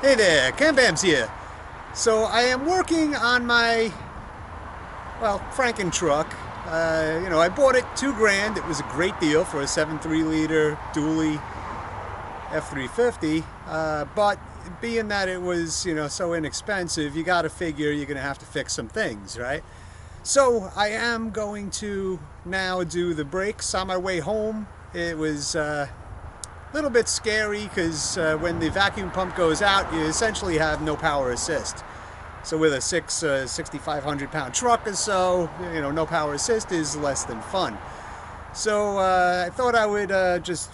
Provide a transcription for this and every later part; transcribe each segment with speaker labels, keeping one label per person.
Speaker 1: Hey there, Cam here. So I am working on my, well, Franken truck. I bought it $2,000. It was a great deal for a 7.3 liter dually F350. But being that it was, so inexpensive, you got to figure you're going to have to fix some things, right? So I am going to now do the brakes on my way home. It was a little bit scary because when the vacuum pump goes out, you essentially have no power assist. So with a 6,500 pound truck or so, no power assist is less than fun. So I thought I would just,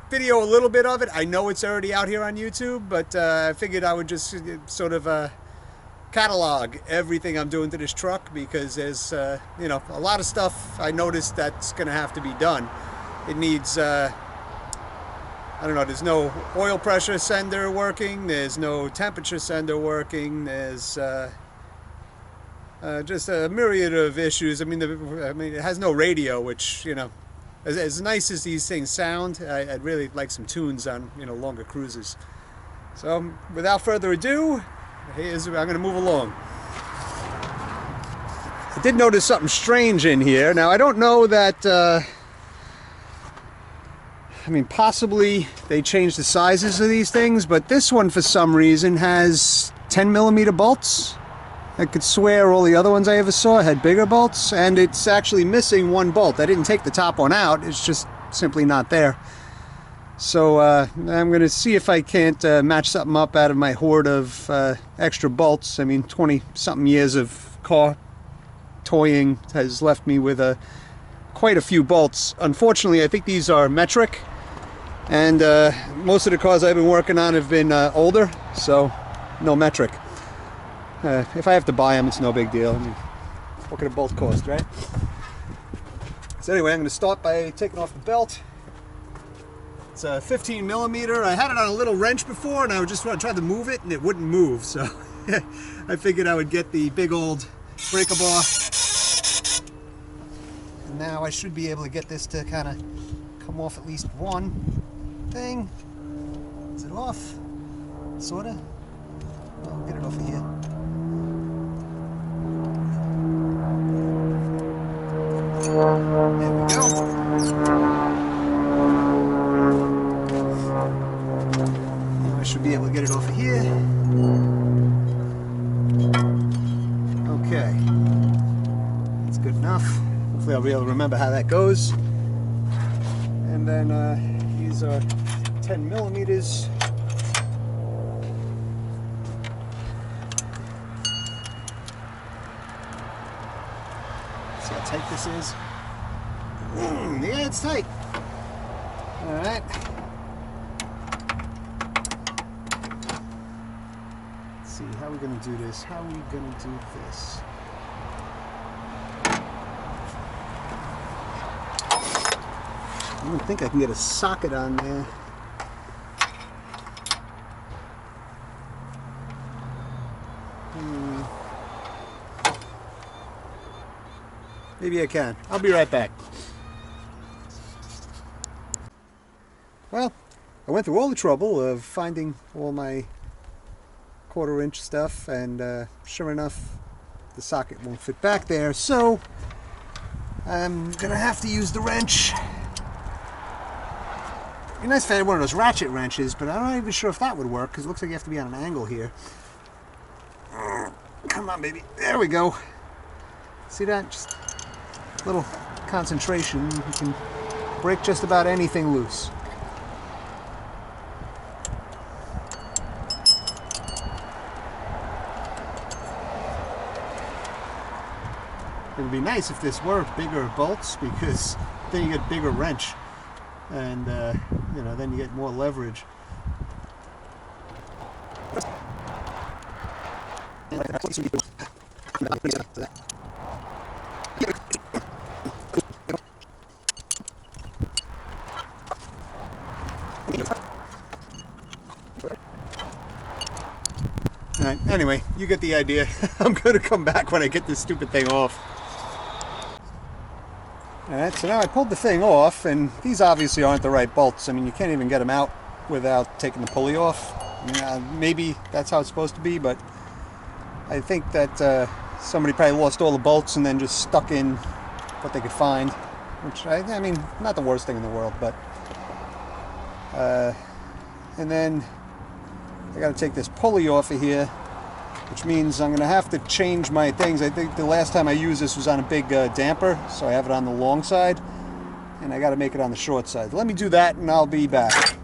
Speaker 1: video a little bit of it. I know it's already out here on YouTube, but I figured I would just sort of catalog everything I'm doing to this truck because there's, a lot of stuff I noticed that's going to have to be done. It needs, I don't know, there's no oil pressure sender working, there's no temperature sender working, there's just a myriad of issues. I mean, it has no radio, which, as nice as these things sound, I'd really like some tunes on, longer cruises. So, without further ado, I'm going to move along. I did notice something strange in here. Now, I don't know that... possibly they changed the sizes of these things, but this one for some reason has 10mm bolts. I could swear all the other ones I ever saw had bigger bolts, and it's actually missing one bolt. I didn't take the top one out, it's just simply not there. So I'm going to see if I can't match something up out of my hoard of extra bolts. 20-something years of car toying has left me with quite a few bolts. Unfortunately, I think these are metric. And most of the cars I've been working on have been older, so no metric. If I have to buy them, it's no big deal. What could a bolt cost, right? So anyway, I'm going to start by taking off the belt. It's a 15mm. I had it on a little wrench before, and I just tried to move it, and it wouldn't move. So I figured I would get the big old breaker bar. And now I should be able to get this to kind of come off at least one thing. Is it off? Sorta? I'll get it off of here. There we go. Now I should be able to get it off of here. Okay. That's good enough. Hopefully I'll be able to remember how that goes. And then these are 10mm. See how tight this is? Yeah, it's tight. Alright. Let's see, how are we going to do this? How are we going to do this? I don't think I can get a socket on there. Maybe I can. I'll be right back. Well, I went through all the trouble of finding all my 1/4 inch stuff, and sure enough, the socket won't fit back there, so I'm gonna have to use the wrench. It'd be nice if I had one of those ratchet wrenches, but I'm not even sure if that would work because it looks like you have to be on an angle here. Come on, baby. There we go. See that? Just a little concentration. You can break just about anything loose. It would be nice if this were bigger bolts because then you get bigger wrench. And then you get more leverage. Alright, anyway, you get the idea. I'm going to come back when I get this stupid thing off. Alright, so now I pulled the thing off, and these obviously aren't the right bolts. I mean, you can't even get them out without taking the pulley off. Yeah, maybe that's how it's supposed to be, but I think that somebody probably lost all the bolts and then just stuck in what they could find, which I mean, not the worst thing in the world, but and then I got to take this pulley off of here, which means I'm going to have to change my things. I think the last time I used this was on a big damper, so I have it on the long side, and I got to make it on the short side. Let me do that and I'll be back.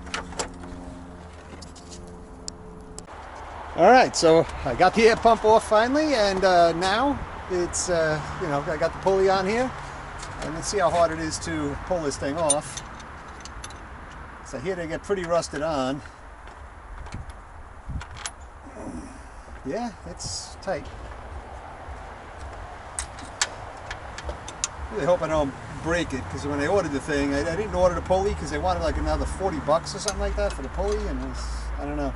Speaker 1: Alright, so I got the air pump off finally, and now it's, you know, I got the pulley on here, and let's see how hard it is to pull this thing off. So here they get pretty rusted on. Yeah, it's tight. Really hope I don't break it, because when I ordered the thing, I didn't order the pulley because they wanted like another 40 bucks or something like that for the pulley, and it was, I don't know.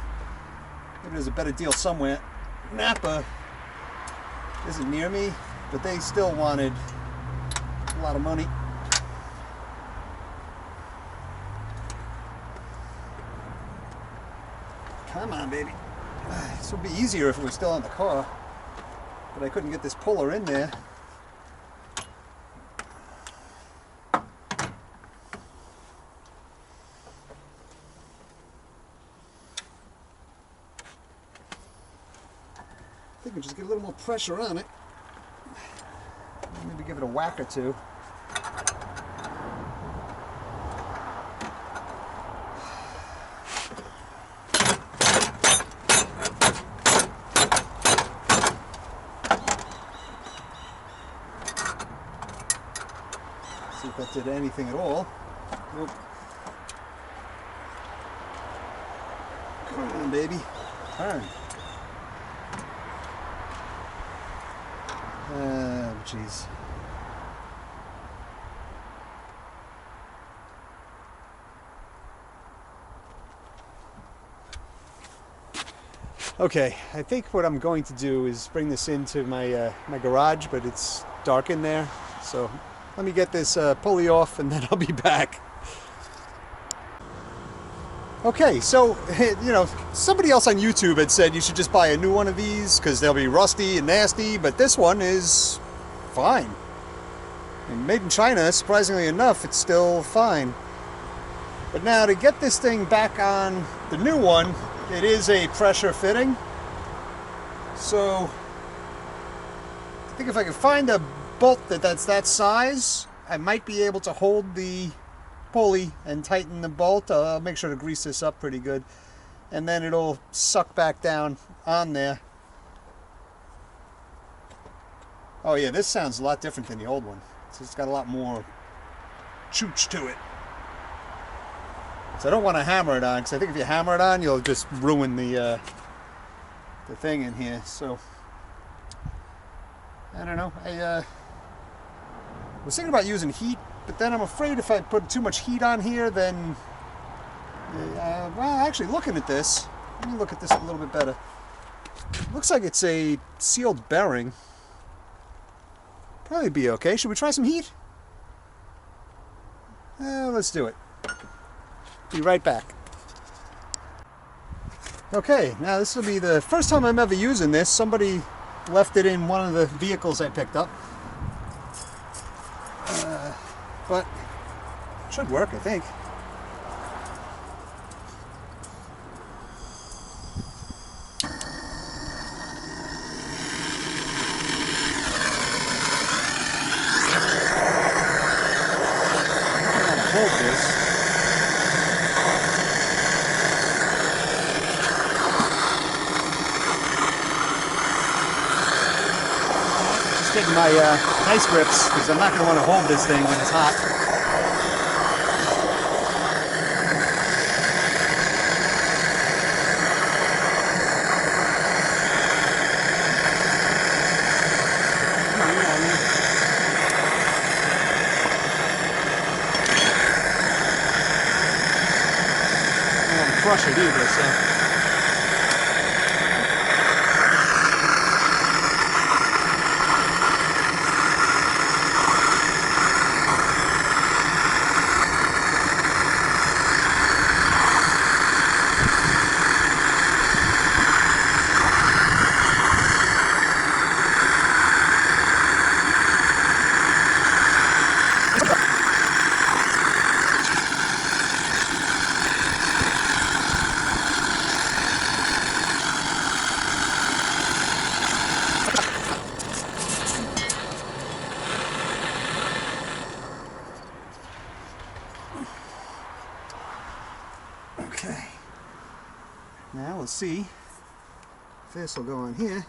Speaker 1: Maybe there's a better deal somewhere. Napa isn't near me, but they still wanted a lot of money. Come on, baby. This would be easier if it was still in the car, but I couldn't get this puller in there. I think we just get a little more pressure on it. Maybe give it a whack or two. See if that did anything at all. Nope. Come on, baby. Turn. Oh, jeez. Okay, I think what I'm going to do is bring this into my my garage, but it's dark in there, so let me get this pulley off and then I'll be back. Okay, so, you know, somebody else on YouTube had said you should just buy a new one of these because they'll be rusty and nasty, but this one is fine. And made in China, surprisingly enough, it's still fine. But now to get this thing back on the new one, it is a pressure fitting. So I think if I can find a bolt that's that size, I might be able to hold the pulley and tighten the bolt. I'll make sure to grease this up pretty good, and then it'll suck back down on there. Oh yeah, this sounds a lot different than the old one. It's got a lot more chooch to it. So I don't want to hammer it on, because I think if you hammer it on, you'll just ruin the thing in here. So I don't know. I was thinking about using heat, but then I'm afraid if I put too much heat on here, then well, actually looking at this, let me look at this a little bit better. It looks like it's a sealed bearing. Probably be okay. Should we try some heat? Let's do it. Be right back. Okay, now this will be the first time I'm ever using this. Somebody left it in one of the vehicles I picked up. But it should work, I think. Hold this. Just getting my ice grips, because I'm not going to want to hold this thing when it's hot. Crush it either, so. see if this will go on here.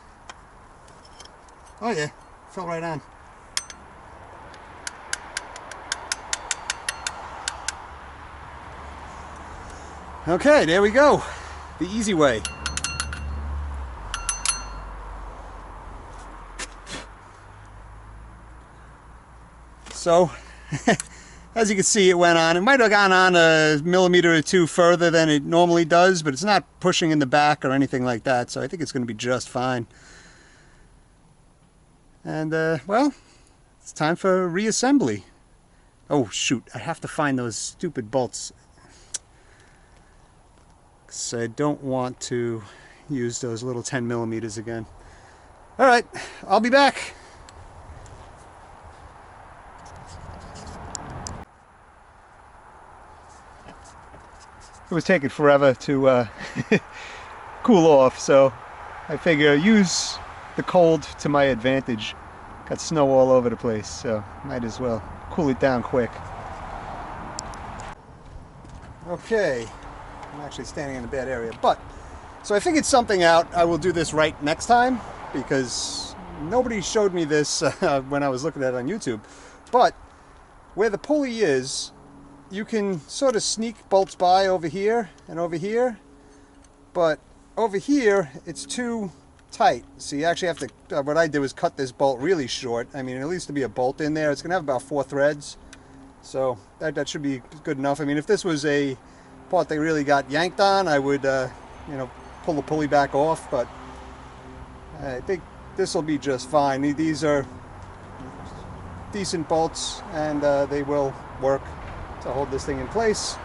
Speaker 1: Oh yeah, fell right on. Okay, there we go. The easy way. So, as you can see, it went on. It might have gone on a millimeter or two further than it normally does, but it's not pushing in the back or anything like that, so I think it's going to be just fine. And, well, it's time for reassembly. Oh, shoot, I have to find those stupid bolts. Because I don't want to use those little 10 millimeters again. Alright, I'll be back. It was taking forever to cool off, so I figure use the cold to my advantage. Got snow all over the place, so might as well cool it down quick. Okay, I'm actually standing in a bad area, but so I figured something out. I will do this right next time because nobody showed me this when I was looking at it on YouTube. But where the pulley is, you can sort of sneak bolts by over here and over here, but over here it's too tight. So you actually have to, what I did was cut this bolt really short. I mean, at least to be a bolt in there. It's gonna have about 4 threads. So that should be good enough. I mean, if this was a part that really got yanked on, I would, you know, pull the pulley back off, but I think this will be just fine. These are decent bolts and they will work to hold this thing in place.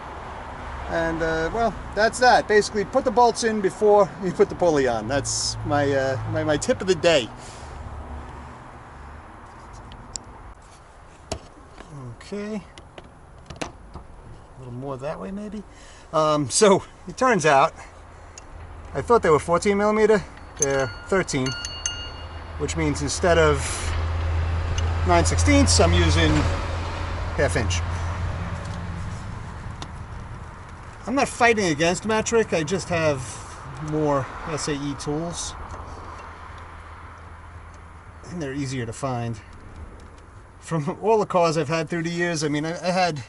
Speaker 1: And well, that's that. Basically, put the bolts in before you put the pulley on. That's my my tip of the day. Okay, a little more that way maybe. So it turns out I thought they were 14 millimeter. They're 13, which means instead of 9/16, I'm using ½ inch. I'm not fighting against metric, I just have more SAE tools. And they're easier to find. From all the cars I've had through the years, I mean, I had,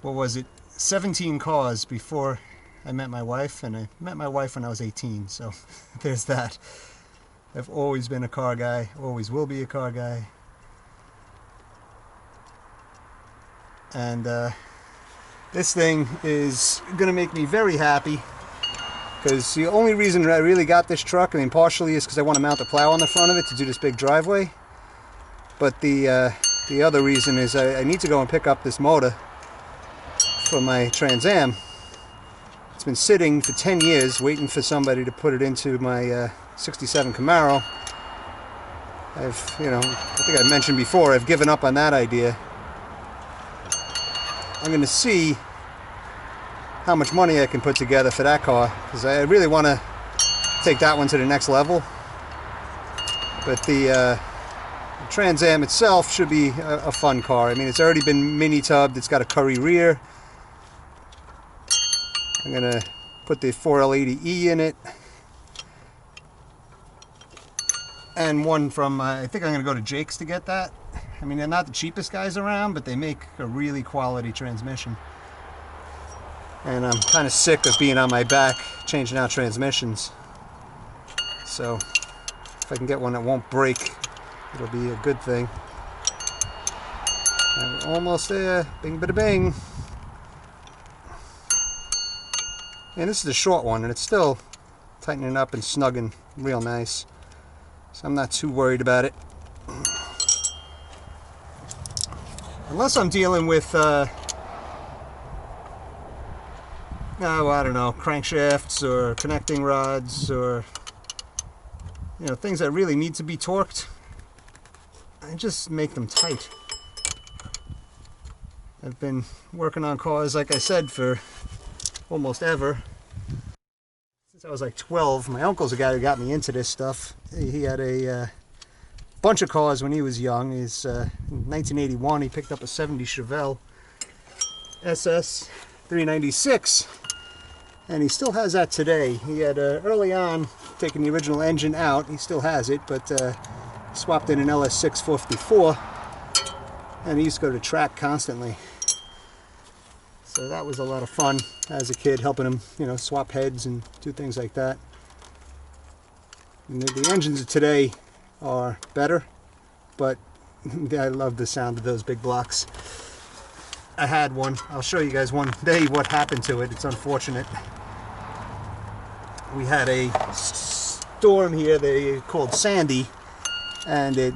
Speaker 1: what was it, 17 cars before I met my wife, and I met my wife when I was 18, so there's that. I've always been a car guy, always will be a car guy. And this thing is going to make me very happy, because the only reason I really got this truck, I mean, partially is because I want to mount a plow on the front of it to do this big driveway. But the other reason is I need to go and pick up this motor for my Trans Am. It's been sitting for 10 years waiting for somebody to put it into my 67 Camaro. You know, I think I mentioned before, I've given up on that idea. I'm going to see how much money I can put together for that car, because I really want to take that one to the next level. But the Trans Am itself should be a fun car. I mean, it's already been mini tubbed, it's got a Curry rear. I'm going to put the 4L80E in it. And one from, I think I'm going to go to Jake's to get that. I mean, they're not the cheapest guys around, but they make a really quality transmission. And I'm kind of sick of being on my back changing out transmissions. So if I can get one that won't break, it'll be a good thing. And we're almost there. Bing bada bing. And this is a short one, and it's still tightening up and snugging real nice. So I'm not too worried about it. Unless I'm dealing with, oh, I don't know, crankshafts or connecting rods or, you know, things that really need to be torqued. I just make them tight. I've been working on cars, like I said, for almost ever. Since I was like 12. My uncle's the guy who got me into this stuff. He had a bunch of cars when he was young. In 1981 he picked up a 70 Chevelle SS 396, And he still has that today. He had early on taken the original engine out. He still has it, but swapped in an LS654, and he used to go to track constantly. So that was a lot of fun as a kid, helping him, you know, swap heads and do things like that. And the engines of today are better, but I love the sound of those big blocks. I had one. I'll show you guys one day what happened to it. It's unfortunate. We had a storm here they called Sandy, and it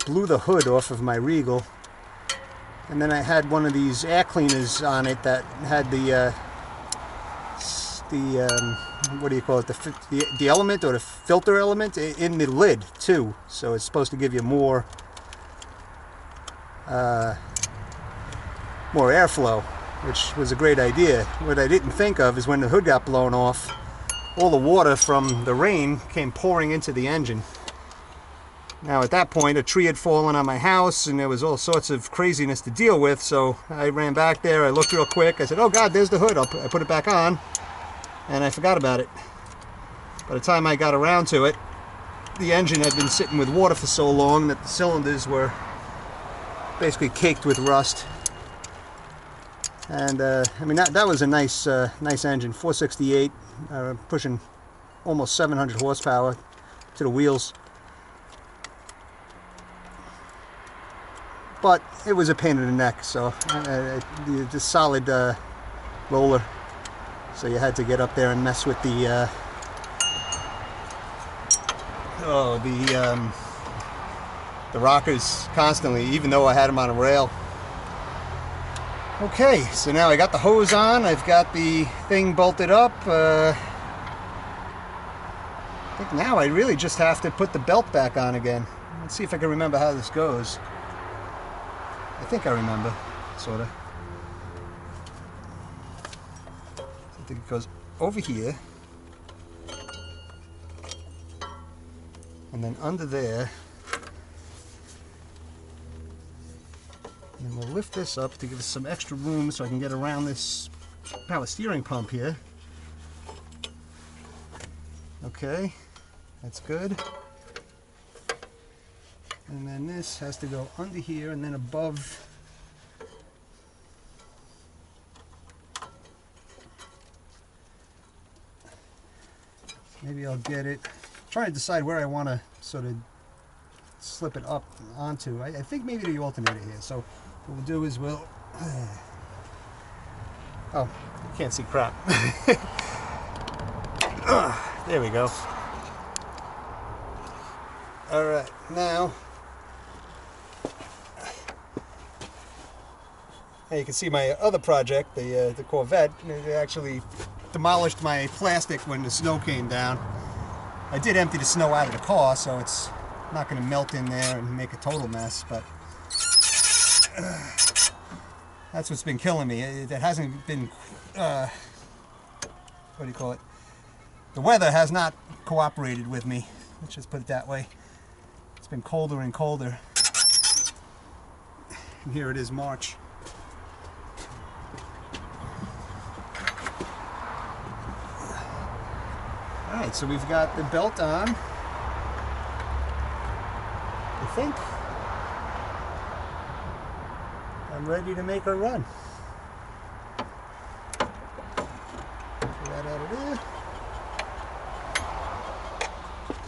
Speaker 1: blew the hood off of my Regal. And then I had one of these air cleaners on it that had the what do you call it? The element, or the filter element, in the lid too. So it's supposed to give you more airflow, which was a great idea. What I didn't think of is when the hood got blown off, all the water from the rain came pouring into the engine. Now at that point, a tree had fallen on my house and there was all sorts of craziness to deal with, so I ran back there, I looked real quick, I said, oh God, there's the hood. I put it back on, and I forgot about it. By the time I got around to it, the engine had been sitting with water for so long that the cylinders were basically caked with rust. And I mean, that was a nice engine, 468, pushing almost 700 horsepower to the wheels. But it was a pain in the neck, so the solid roller. So you had to get up there and mess with the rockers constantly, even though I had them on a rail. Okay, so now I got the hose on, I've got the thing bolted up. I think now I really just have to put the belt back on again. Let's see if I can remember how this goes. I think I remember, sort of. I think it goes over here, and then under there, and then we'll lift this up to give us some extra room so I can get around this power steering pump here. Okay, that's good. And then this has to go under here and then above. Maybe I'll get it. Try to decide where I want to sort of slip it up onto. I think maybe the alternator here. So what we'll do is we'll... Oh, you can't see crap. There we go. All right, now... Now you can see my other project, the Corvette. It actually demolished my plastic when the snow came down. I did empty the snow out of the car, so it's not going to melt in there and make a total mess, but that's what's been killing me. It hasn't been, what do you call it? The weather has not cooperated with me. Let's just put it that way. It's been colder and colder. And here it is, March. Alright, so we've got the belt on, I think. I'm ready to make a run. Get that out of there.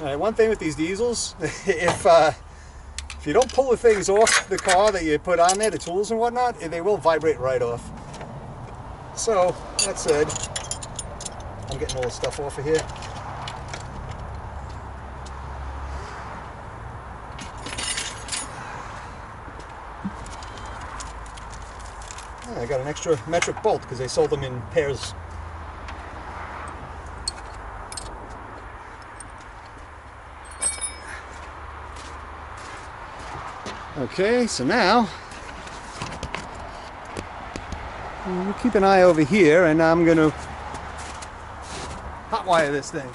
Speaker 1: Alright, one thing with these diesels, if you don't pull the things off the car that you put on there, the tools and whatnot, they will vibrate right off. So, that said, I'm getting all the stuff off of here. I got an extra metric bolt because they sold them in pairs. Okay, so now you keep an eye over here, and I'm going to hot wire this thing.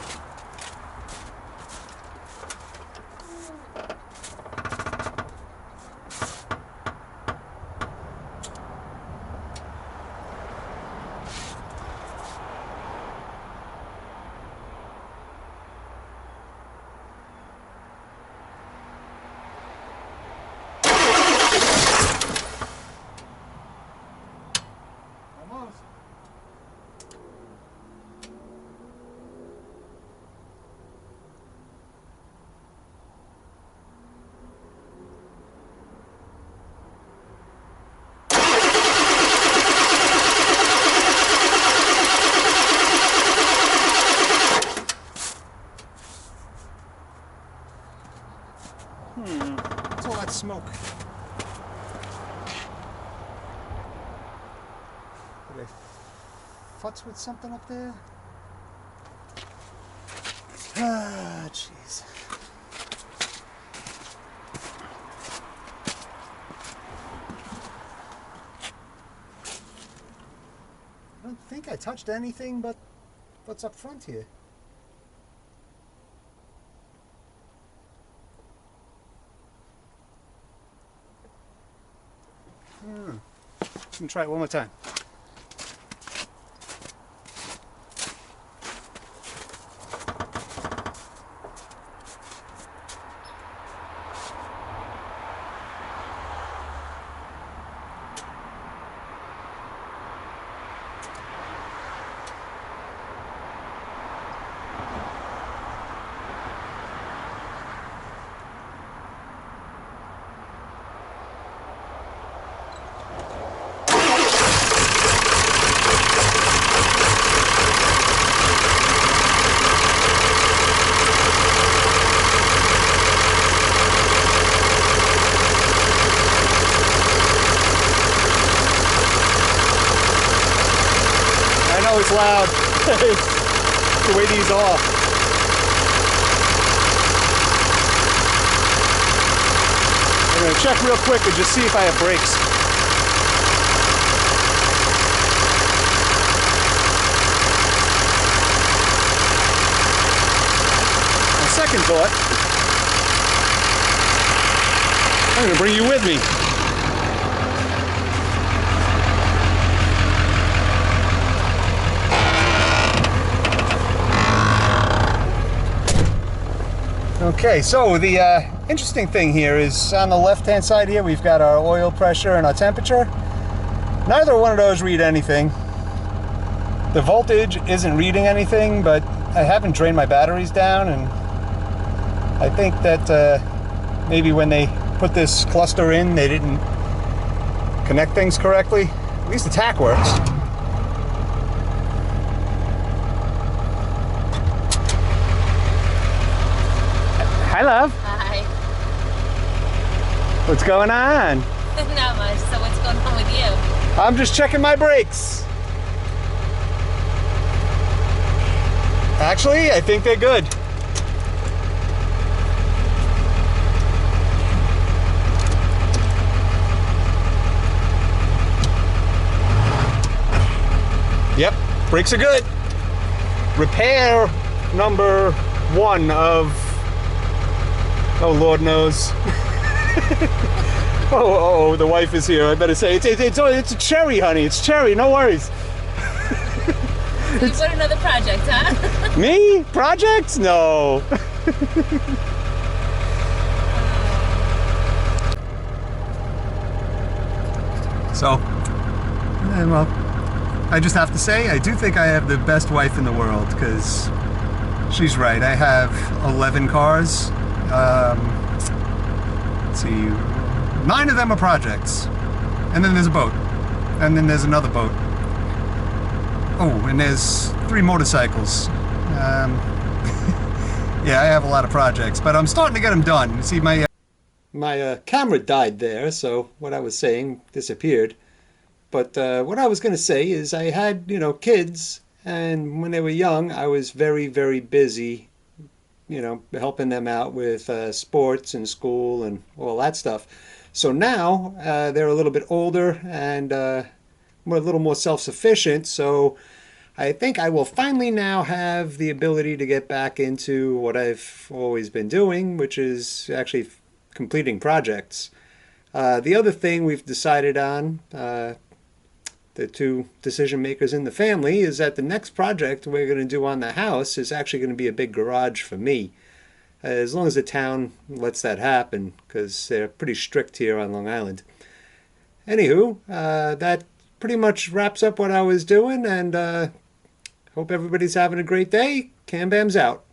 Speaker 1: What's all that smoke? Did I futz with something up there? Ah, jeez. I don't think I touched anything but what's up front here. Let me try it one more time. It's loud. It's the way these are. I'm going to check real quick and just see if I have brakes. On second thought, I'm going to bring you with me. Okay, so the interesting thing here is on the left-hand side here, we've got our oil pressure and our temperature. Neither one of those read anything. The voltage isn't reading anything, but I haven't drained my batteries down, and I think that maybe when they put this cluster in, they didn't connect things correctly. At least the tach works. Hi, love.
Speaker 2: Hi.
Speaker 1: What's going on?
Speaker 2: Not much. So what's going on with you?
Speaker 1: I'm just checking my brakes. Actually, I think they're good. Yep, brakes are good. Repair number 1 of, oh Lord knows. Oh, the wife is here. I better say it's a cherry, honey. It's cherry. No worries.
Speaker 2: You got another project, huh?
Speaker 1: Me? Projects? No. So, well, I just have to say, I do think I have the best wife in the world, because she's right. I have 11 cars. Let's see, 9 of them are projects, and then there's a boat, and then there's another boat. Oh, and there's 3 motorcycles. Yeah, I have a lot of projects, but I'm starting to get them done. You see, my camera died there, so what I was saying disappeared. But what I was going to say is I had, kids, and when they were young, I was very, very busy, helping them out with sports and school and all that stuff. So now they're a little bit older and we're a little more self-sufficient, so I think I will finally now have the ability to get back into what I've always been doing, which is actually completing projects. The other thing we've decided on, the 2 decision makers in the family, is that the next project we're going to do on the house is actually going to be a big garage for me. As long as the town lets that happen, because they're pretty strict here on Long Island. Anywho, that pretty much wraps up what I was doing, and hope everybody's having a great day. Cam Bam's out.